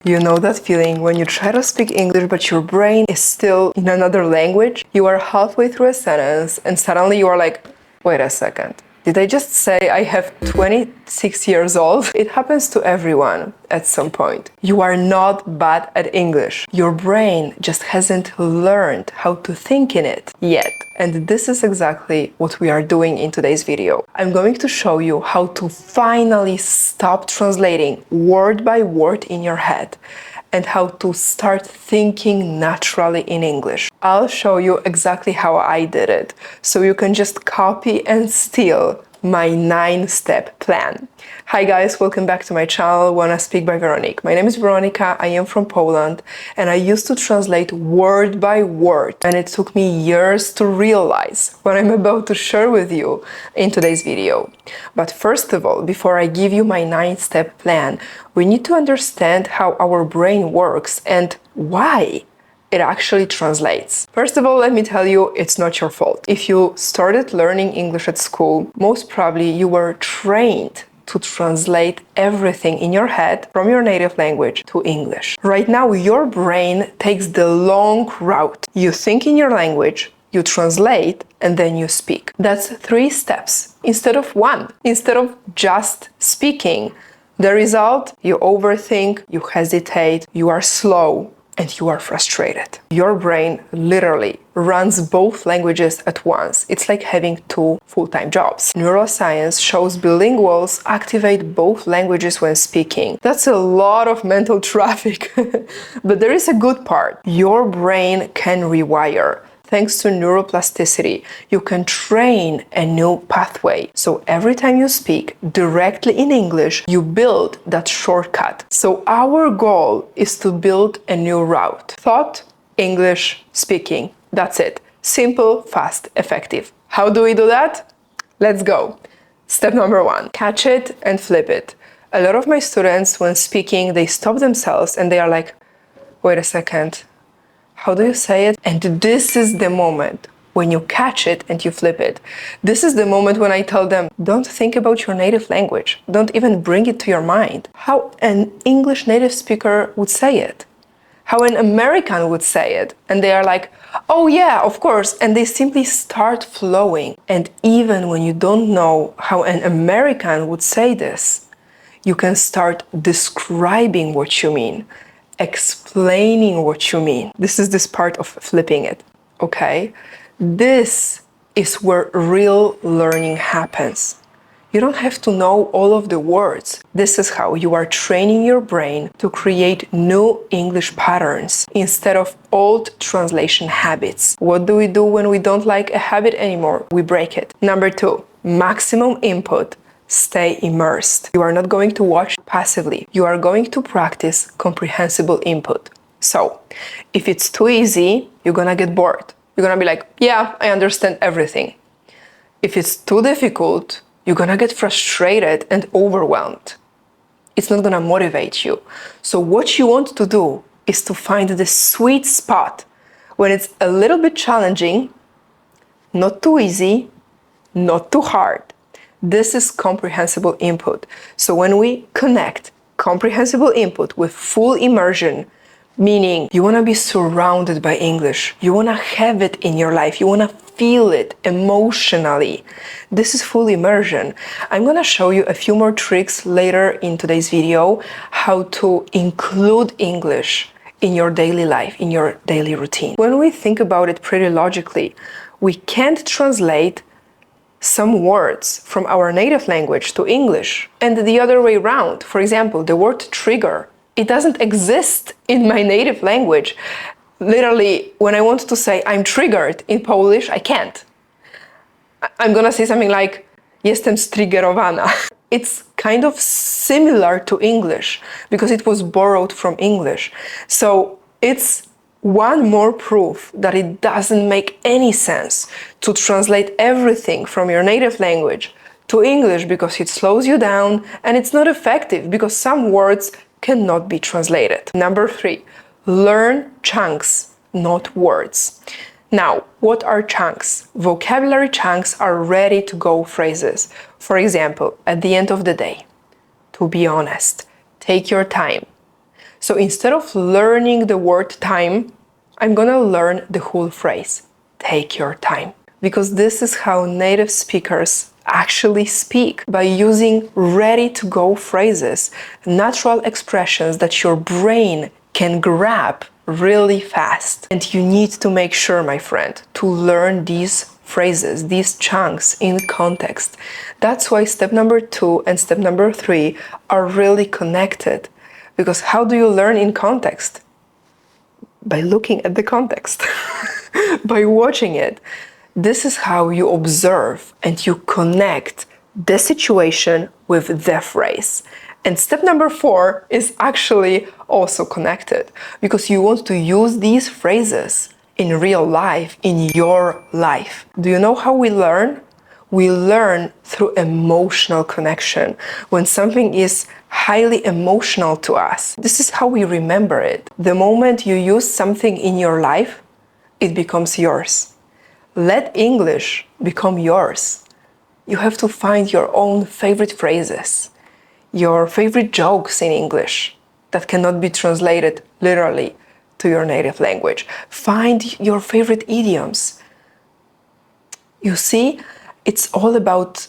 You know that feeling when you try to speak English but your brain is still in another language? You are halfway through a sentence and suddenly you are like, wait a second. Did I just say I have 26 years old? It happens to everyone at some point. You are not bad at English. Your brain just hasn't learned how to think in it yet. And this is exactly what we are doing in today's video. I'm going to show you how to finally stop translating word by word in your head and how to start thinking naturally in English. I'll show you exactly how I did it, so you can just copy and steal my 9-step plan. Hi guys, welcome back to my channel, Wanna Speak by Veronique. My name is Veronica, I am from Poland, and I used to translate word by word, and it took me years to realize what I'm about to share with you in today's video. But first of all, before I give you my 9-step plan, we need to understand how our brain works and why it actually translates. First of all, let me tell you, it's not your fault. If you started learning English at school, most probably you were trained to translate everything in your head from your native language to English. Right now, your brain takes the long route. You think in your language, you translate, and then you speak. That's 3 steps instead of 1. Instead of just speaking, the result, you overthink, you hesitate, you are slow, and you are frustrated. Your brain literally runs both languages at once. It's like having 2 full-time jobs. Neuroscience shows bilinguals activate both languages when speaking. That's a lot of mental traffic. But there is a good part. Your brain can rewire. Thanks to neuroplasticity, you can train a new pathway. So every time you speak directly in English, you build that shortcut. So our goal is to build a new route. Thought, English, speaking. That's it. Simple, fast, effective. How do we do that? Let's go. Step number 1, catch it and flip it. A lot of my students, when speaking, they stop themselves and they are like, wait a second. How do you say it? And this is the moment when you catch it and you flip it. This is the moment when I tell them, don't think about your native language. Don't even bring it to your mind. How an English native speaker would say it. How an American would say it. And they are like, oh yeah, of course. And they simply start flowing. And even when you don't know how an American would say this, you can start describing what you mean, explaining what you mean. This is this part of flipping it, okay? This is where real learning happens. You don't have to know all of the words. This is how you are training your brain to create new English patterns instead of old translation habits. What do we do when we don't like a habit anymore? We break it. Number 2, maximum input. Stay immersed. You are not going to watch passively. You are going to practice comprehensible input. So, if it's too easy, you're gonna get bored. You're gonna be like, yeah, I understand everything. If it's too difficult, you're gonna get frustrated and overwhelmed. It's not gonna motivate you. So what you want to do is to find the sweet spot when it's a little bit challenging, not too easy, not too hard. This is comprehensible input. So when we connect comprehensible input with full immersion, meaning you want to be surrounded by English, you want to have it in your life, you want to feel it emotionally. This is full immersion. I'm going to show you a few more tricks later in today's video, how to include English in your daily life, in your daily routine. When we think about it pretty logically, we can't translate some words from our native language to English and the other way around. For example, the word trigger, it doesn't exist in my native language. Literally, when I want to say I'm triggered in Polish, I can't. I'm gonna say something like jestem striggerowana. It's kind of similar to English because it was borrowed from English. So it's one more proof that it doesn't make any sense to translate everything from your native language to English because it slows you down and it's not effective because some words cannot be translated. Number 3, learn chunks, not words. Now, what are chunks? Vocabulary chunks are ready-to-go phrases. For example, at the end of the day, to be honest, take your time. So instead of learning the word time, I'm gonna learn the whole phrase. Take your time. Because this is how native speakers actually speak, by using ready-to-go phrases, natural expressions that your brain can grab really fast. And you need to make sure, my friend, to learn these phrases, these chunks in context. That's why step number 2 and step number 3 are really connected. Because how do you learn in context? By looking at the context, by watching it. This is how you observe and you connect the situation with the phrase. And step number 4 is actually also connected, because you want to use these phrases in real life, in your life. Do you know how we learn? We learn through emotional connection. When something is highly emotional to us, this is how we remember it. The moment you use something in your life, it becomes yours. Let English become yours. You have to find your own favorite phrases, your favorite jokes in English that cannot be translated literally to your native language. Find your favorite idioms. You see, it's all about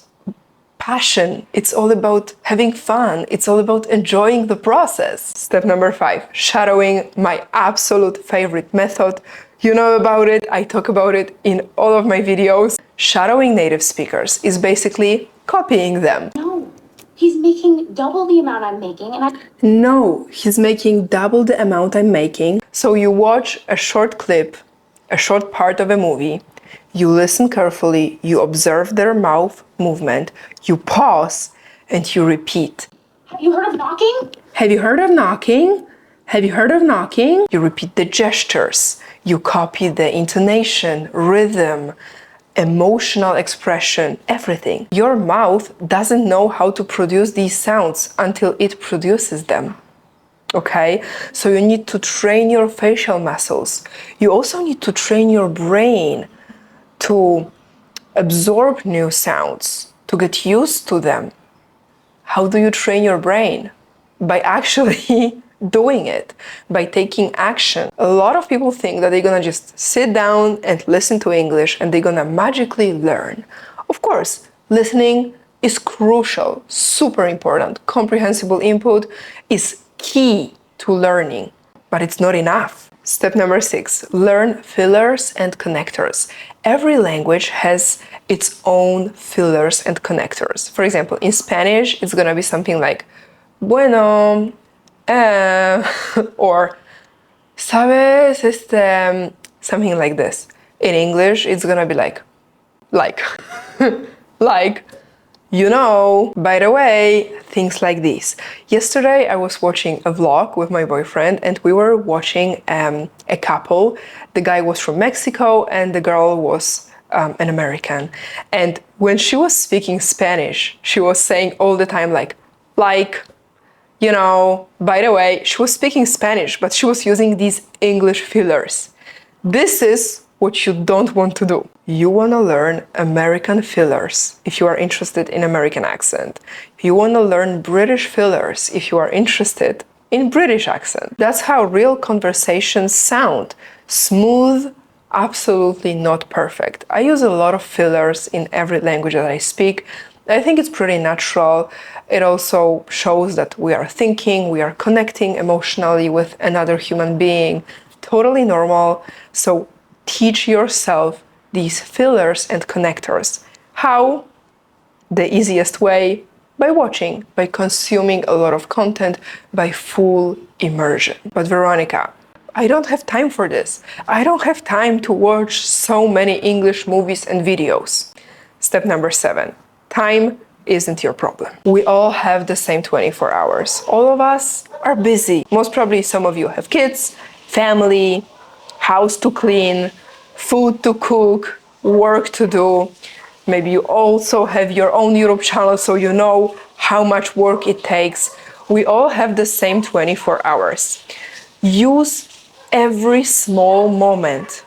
passion. It's all about having fun. It's all about enjoying the process. Step number 5, shadowing, my absolute favorite method. You know about it, I talk about it in all of my videos. Shadowing native speakers is basically copying them. No, he's making double the amount I'm making and No, he's making double the amount I'm making. So you watch a short clip, a short part of a movie, you listen carefully, you observe their mouth movement, you pause, and you repeat. Have you heard of knocking? Have you heard of knocking? Have you heard of knocking? You repeat the gestures, you copy the intonation, rhythm, emotional expression, everything. Your mouth doesn't know how to produce these sounds until it produces them. Okay? So you need to train your facial muscles. You also need to train your brain to absorb new sounds, to get used to them. How do you train your brain? By actually doing it, by taking action. A lot of people think that they're gonna just sit down and listen to English and they're gonna magically learn. Of course, listening is crucial, super important. Comprehensible input is key to learning, but it's not enough. Step number 6, learn fillers and connectors. Every language has its own fillers and connectors. For example, in Spanish, it's gonna be something like bueno, or sabes, something like this. In English, it's gonna be like, like, you know, by the way, things like this. Yesterday, I was watching a vlog with my boyfriend and we were watching a couple. The guy was from Mexico and the girl was an American. And when she was speaking Spanish, she was saying all the time like, you know, by the way, she was speaking Spanish, but she was using these English fillers. This is what you don't want to do. You want to learn American fillers if you are interested in American accent. You want to learn British fillers if you are interested in British accent. That's how real conversations sound. Smooth, absolutely not perfect. I use a lot of fillers in every language that I speak. I think it's pretty natural. It also shows that we are thinking, we are connecting emotionally with another human being. Totally normal. So teach yourself these fillers and connectors. How? The easiest way, by watching, by consuming a lot of content, by full immersion. But Veronica, I don't have time for this. I don't have time to watch so many English movies and videos. Step number 7. Time isn't your problem. We all have the same 24 hours. All of us are busy. Most probably some of you have kids, family, house to clean, food to cook, work to do. Maybe you also have your own YouTube channel, so you know how much work it takes. We all have the same 24 hours. Use every small moment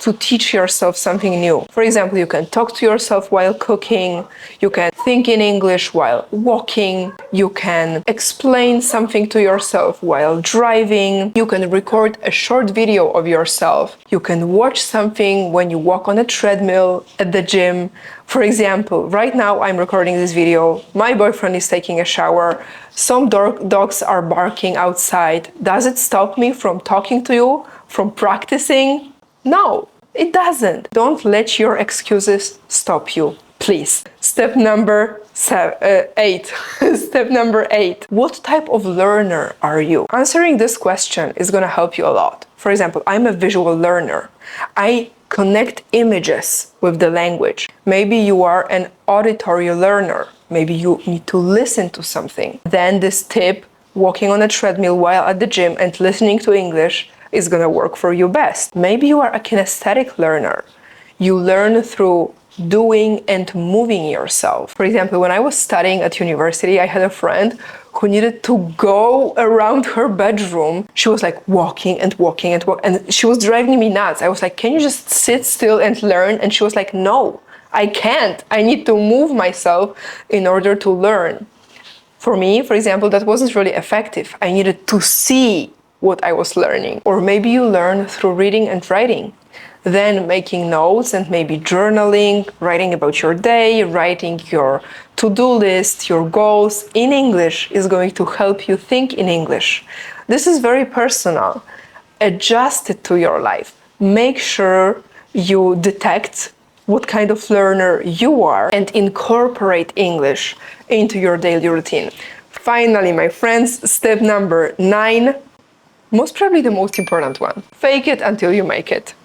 to teach yourself something new. For example, you can talk to yourself while cooking, you can think in English while walking, you can explain something to yourself while driving, you can record a short video of yourself, you can watch something when you walk on a treadmill at the gym. For example, right now I'm recording this video, my boyfriend is taking a shower, some dogs are barking outside. Does it stop me from talking to you, from practicing? No, it doesn't. Don't let your excuses stop you, please. Step number 8. Step number 8. What type of learner are you? Answering this question is going to help you a lot. For example, I'm a visual learner. I connect images with the language. Maybe you are an auditory learner. Maybe you need to listen to something. Then this tip, walking on a treadmill while at the gym and listening to English, is gonna work for you best. Maybe you are a kinesthetic learner. You learn through doing and moving yourself. For example, when I was studying at university, I had a friend who needed to go around her bedroom. She was like walking and walking and walking, and she was driving me nuts. I was like, can you just sit still and learn? And she was like, no, I can't. I need to move myself in order to learn. For me, for example, that wasn't really effective. I needed to see what I was learning. Or maybe you learn through reading and writing. Then making notes and maybe journaling, writing about your day, writing your to-do list, your goals in English is going to help you think in English. This is very personal. Adjust it to your life. Make sure you detect what kind of learner you are and incorporate English into your daily routine. Finally, my friends, step number 9, most probably the most important one. Fake it until you make it.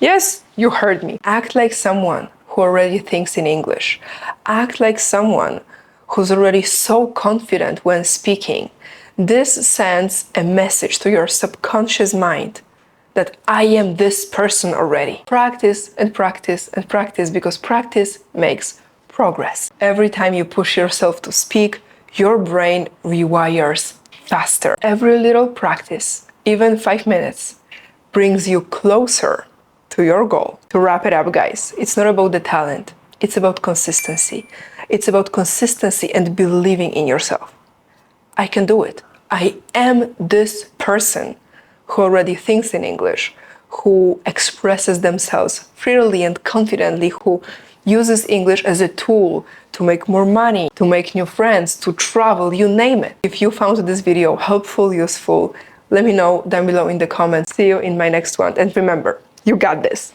Yes, you heard me. Act like someone who already thinks in English. Act like someone who's already so confident when speaking. This sends a message to your subconscious mind that I am this person already. Practice and practice and practice, because practice makes progress. Every time you push yourself to speak, your brain rewires faster. Every little practice, even 5 minutes, brings you closer to your goal. To wrap it up, guys, it's not about the talent, it's about consistency. It's about consistency and believing in yourself. I can do it. I am this person who already thinks in English, who expresses themselves freely and confidently, who uses English as a tool to make more money, to make new friends, to travel, you name it. If you found this video helpful, useful, let me know down below in the comments. See you in my next one. And remember, you got this.